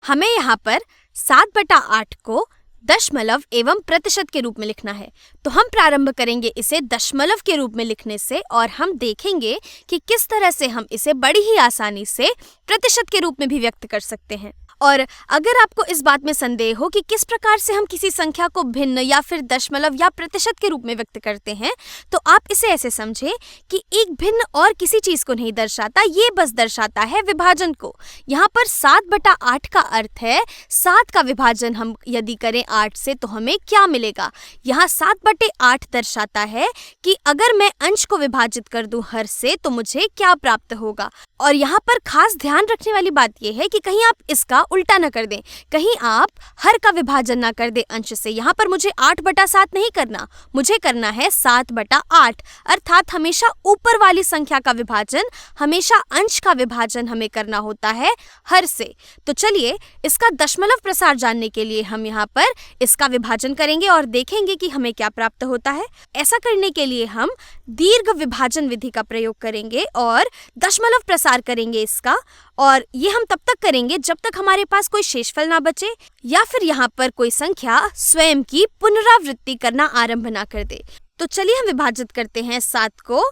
हमें यहाँ पर 7/8 को दशमलव एवं प्रतिशत के रूप में लिखना है। तो हम प्रारंभ करेंगे इसे दशमलव के रूप में लिखने से और हम देखेंगे कि किस तरह से हम इसे बड़ी ही आसानी से प्रतिशत के रूप में भी व्यक्त कर सकते हैं। और अगर आपको इस बात में संदेह हो कि किस प्रकार से हम किसी संख्या को भिन्न या फिर दशमलव या प्रतिशत के रूप में व्यक्त करते हैं, तो आप इसे ऐसे समझें कि एक भिन्न और किसी चीज को नहीं दर्शाता, ये बस दर्शाता है विभाजन को। यहाँ पर 7/8 का अर्थ है 7 का विभाजन हम यदि करें 8 से तो हमें क्या मिलेगा। यहाँ 7/8 दर्शाता है कि अगर मैं अंश को विभाजित कर दूं हर से तो मुझे क्या प्राप्त होगा। और यहाँ पर खास ध्यान रखने वाली बात यह है कि कहीं आप इसका उल्टा न कर दें, कहीं आप हर का विभाजन ना कर दें अंश से। यहाँ पर मुझे 8/7 नहीं करना, मुझे करना है 7/8, अर्थात हमेशा ऊपर वाली संख्या का विभाजन, हमेशा अंश का विभाजन हमें करना होता है हर से। तो चलिए इसका दशमलव प्रसार जानने के लिए हम यहाँ पर इसका विभाजन करेंगे और देखेंगे कि हमें क्या प्राप्त होता है। ऐसा करने के लिए हम दीर्घ विभाजन विधि का प्रयोग करेंगे और दशमलव प्रसार करेंगे इसका। और ये हम तब तक करेंगे जब तक हमारे पास कोई शेषफल ना बचे या फिर यहाँ पर कोई संख्या स्वयं की पुनरावृत्ति करना आरंभ ना कर दे। तो चलिए हम विभाजित करते हैं 7 को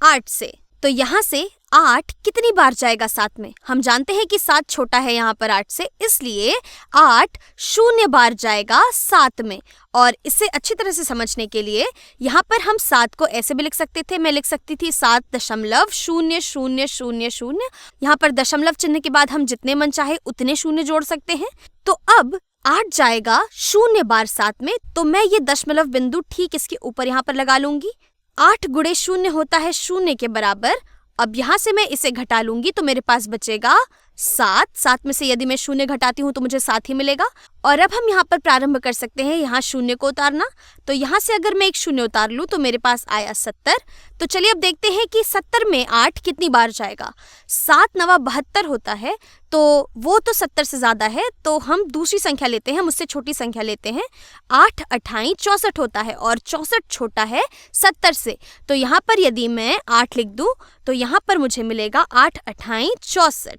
8 से। तो यहाँ से 8 कितनी बार जाएगा 7 में? हम जानते हैं कि 7 छोटा है यहाँ पर 8 से, इसलिए 8 0 बार जाएगा 7 में। और इसे अच्छी तरह से समझने के लिए यहाँ पर हम 7 को ऐसे भी लिख सकते थे, मैं लिख सकती थी 7.0000। यहाँ पर दशमलव चिन्ह के बाद हम जितने मन चाहे उतने शून्य जोड़ सकते हैं। तो अब 8 जाएगा 0 बार 7 में, तो मैं ये दशमलव बिंदु ठीक इसके ऊपर यहाँ पर लगा लूंगी। 8 गुणे 0 होता है 0 के बराबर। अब यहाँ से मैं इसे घटा लूंगी तो मेरे पास बचेगा 7 में से यदि मैं 0 घटाती हूँ तो मुझे 7 ही मिलेगा। और अब हम यहाँ पर प्रारंभ कर सकते हैं यहाँ 0 को उतारना। तो यहाँ से अगर मैं एक 0 उतार लूँ तो मेरे पास आया 70। तो चलिए अब देखते हैं कि 70 में 8 कितनी बार जाएगा। 7 9 72 होता है, तो वो तो 70 से ज्यादा है, तो हम दूसरी संख्या लेते हैं, मुझसे छोटी संख्या लेते हैं। 8 28 64 होता है और 64 छोटा है 70 से। तो यहाँ पर यदि मैं 8 लिख दूं तो यहाँ पर मुझे मिलेगा 8 28 64।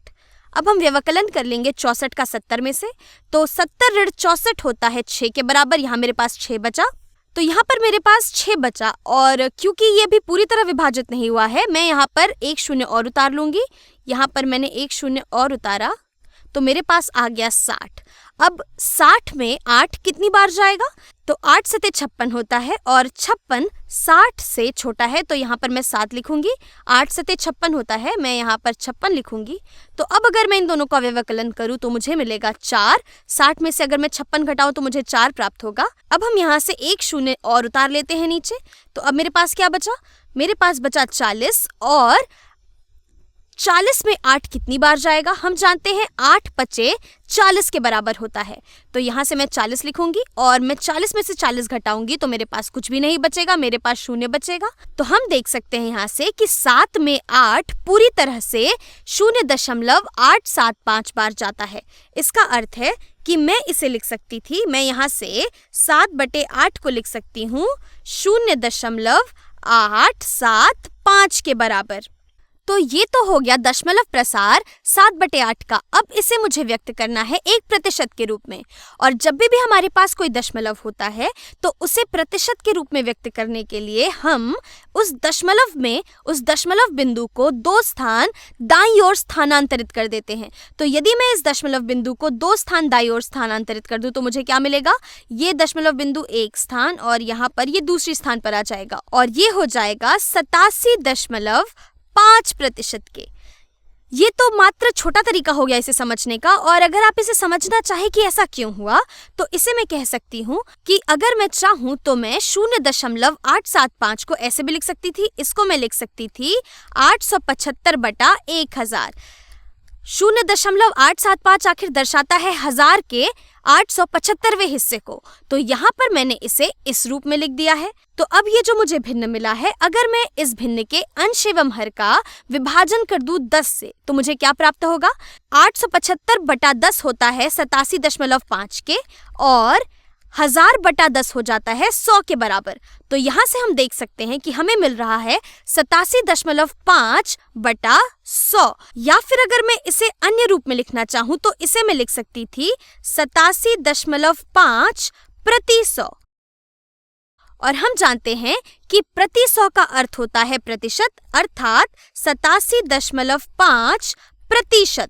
अब हम व्यवकलन कर लेंगे 64 का 70 में से, तो 70 ऋण 64 होता है 6 के बराबर। यहाँ मेरे पास 6 बचा, तो यहाँ पर मेरे पास 6 बचा। और क्योंकि ये भी पूरी तरह विभाजित नहीं हुआ है, मैं यहाँ पर एक 0 और उतार लूंगी। यहाँ पर मैंने एक 0 और उतारा तो मेरे पास आ गया 60। अब 60 में 8 कितनी बार जाएगा? तो 8 से 56 होता है और 56 60 से छोटा है, तो यहाँ पर मैं 7 लिखूंगी। 8 से 56 होता है, मैं यहाँ पर 56 लिखूंगी। तो अब अगर मैं इन दोनों का व्यवकलन करूँ तो मुझे मिलेगा 4। 60 में से अगर मैं 56 घटाऊं तो मुझे 4 प्राप्त होगा। अब हम यहाँ से एक 0 और उतार लेते हैं नीचे। तो अब मेरे पास क्या बचा? मेरे पास बचा 40। और 40 में 8 कितनी बार जाएगा? हम जानते हैं 8 पचे 40 के बराबर होता है। तो यहाँ से मैं 40 लिखूंगी और मैं 40 में से 40 घटाऊंगी तो मेरे पास कुछ भी नहीं बचेगा, मेरे पास 0 बचेगा। तो हम देख सकते हैं यहाँ से कि 7 में 8 पूरी तरह से 0.875 बार जाता है। इसका अर्थ है कि मैं इसे लिख सकती थी, मैं यहाँ से 7/8 को लिख सकती हूँ 0.875 के बराबर। तो ये तो हो गया दशमलव प्रसार 7/8 का। अब इसे मुझे व्यक्त करना है एक प्रतिशत के रूप में। और जब भी हमारे पास कोई दशमलव होता है तो उसे प्रतिशत के रूप में व्यक्त करने के लिए हम उस दशमलव बिंदु को 2 स्थान दाईं ओर स्थानांतरित कर देते हैं। तो यदि मैं इस दशमलव बिंदु को 2 स्थान दाईं ओर स्थानांतरित कर दूं तो मुझे क्या मिलेगा? ये दशमलव बिंदु एक स्थान और यहाँ पर ये दूसरी स्थान पर आ जाएगा और ये हो जाएगा 87.5% के। ये तो मात्र छोटा तरीका हो गया इसे समझने का। और अगर आप इसे समझना चाहे कि ऐसा क्यों हुआ तो इसे मैं कह सकती हूँ कि अगर मैं चाहूँ तो मैं 0.875 को ऐसे भी लिख सकती थी। इसको मैं लिख सकती थी 875/1000। 0.875 आखिर दर्शाता है 1000 के 875वें हिस्से को। तो यहाँ पर मैंने इसे इस रूप में लिख दिया है। तो अब ये जो मुझे भिन्न मिला है, अगर मैं इस भिन्न के अंश एवं हर का विभाजन कर दूं 10 से तो मुझे क्या प्राप्त होगा? 875/10 होता है 87.5 के और 1000 बटा 10 हो जाता है 100 के बराबर। तो यहाँ से हम देख सकते हैं कि हमें मिल रहा है 87.5 बटा 100। या फिर अगर मैं इसे अन्य रूप में लिखना चाहूँ तो इसे मैं लिख सकती थी 87.5 प्रति 100। और हम जानते हैं कि प्रति 100 का अर्थ होता है प्रतिशत, अर्थात 87.5 प्रतिशत।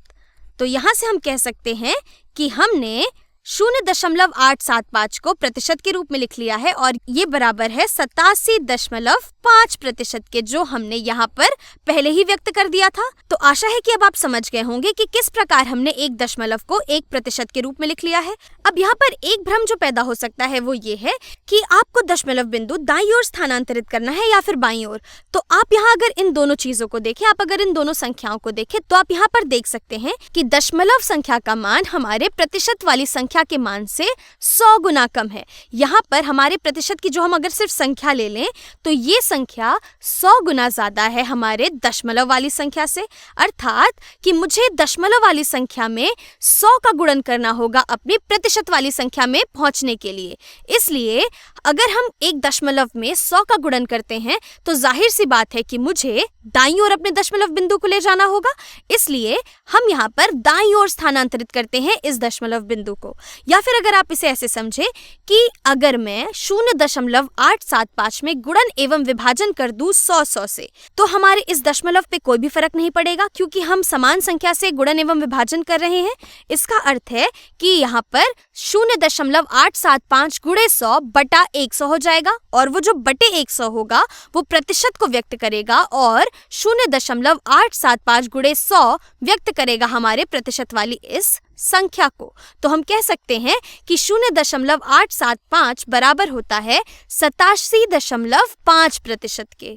तो यहाँ से हम कह सकते हैं कि हमने 0.875 को प्रतिशत के रूप में लिख लिया है और ये बराबर है 87.5 प्रतिशत के, जो हमने यहाँ पर पहले ही व्यक्त कर दिया था। तो आशा है कि अब आप समझ गए होंगे कि किस प्रकार हमने एक दशमलव को 1% के रूप में लिख लिया है। अब यहाँ पर एक भ्रम जो पैदा हो सकता है वो ये है कि आपको दशमलव बिंदु दाईं ओर स्थानांतरित करना है या फिर बाईं ओर। तो आप यहाँ अगर इन दोनों चीजों को देखें, आप अगर इन दोनों संख्याओं को देखें तो आप यहाँ पर देख सकते हैं कि दशमलव संख्या का मान हमारे प्रतिशत वाली संख्या के मान से 100 गुना कम है। यहाँ पर हमारे प्रतिशत की जो हम अगर सिर्फ संख्या ले लें तो ये संख्या 100 गुना ज्यादा है हमारे दशमलव वाली संख्या से, अर्थात कि मुझे दशमलव वाली संख्या में 100 का गुणन करना होगा अपनी प्रतिशत वाली संख्या में पहुंचने के लिए। इसलिए अगर हम एक दशमलव में 100 का गुणन करते हैं तो जाहिर सी बात है कि मुझे दाईं ओर अपने दशमलव बिंदु को ले जाना होगा। इसलिए हम यहाँ पर दाईं ओर स्थानांतरित करते हैं इस दशमलव बिंदु को। या फिर अगर आप इसे ऐसे समझें कि अगर मैं 0.875 में गुणन एवं विभाजन कर दूं 100 से, तो हमारे इस दशमलव पे कोई भी फर्क नहीं पड़ेगा क्योंकि हम समान संख्या से गुणन एवं विभाजन कर रहे हैं। इसका अर्थ है कि यहाँ पर 0.875 गुणे 100 बटा 100 हो जाएगा और वो जो बटे 100 होगा वो प्रतिशत को व्यक्त करेगा और 0.875 गुणे 100 व्यक्त करेगा हमारे प्रतिशत वाली इस संख्या को। तो हम कह सकते हैं कि 0.875 बराबर होता है 87.5% के।